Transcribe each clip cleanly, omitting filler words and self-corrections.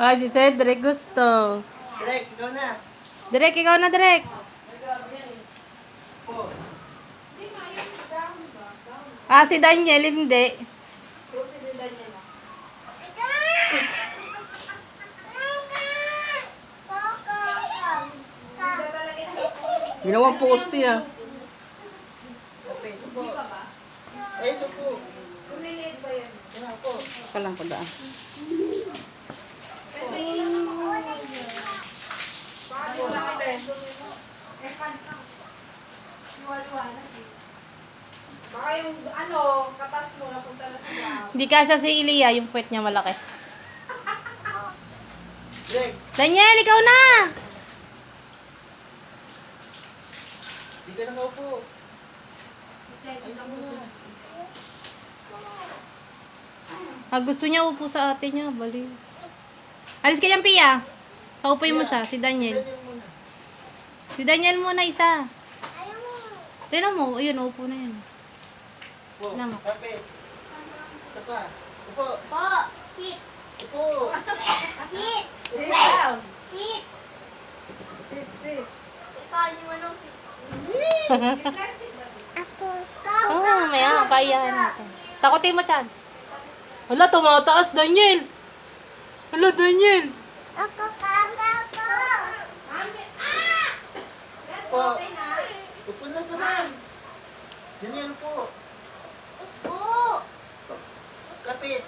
Ah, she said, Direk gusto. Direk, ikaw na. Direk, ikaw na, Direk. Ah, si Daniel, hindi. Ginawang poste ah. Okay, supo. Ay, supo. Kalang ko daan. Baka yung katas mo napunta na sa Hindi kasya si Ilia, yung puwet niya malaki. Direk, Daniel, ikaw na! di ka nakaupo. Ayos mo na. Ah, gusto niya upo sa ate niya, baliw. Alis ka dyan, Pia. Paupuin mo siya, si Daniel. Daniel muna. Si Daniel muna isa. Tignan mo, ayun, upo na yan. Upo. Alam mo. Kapit. Ito pa. Upo. Po, sit, Upo. sit, Sit down. sit. Sit. Ikaw yung anong sit? Ako. Oo, oh, maya, payahan natin. Takutin mo siyan. Hala, tumataas, Daniel. Hala, Daniel. Ako, kaka. Upo. Upo na sa ma'am. Daniel, upo. Po. Kapit.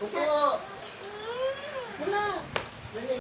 Upo. Muna. Daniel.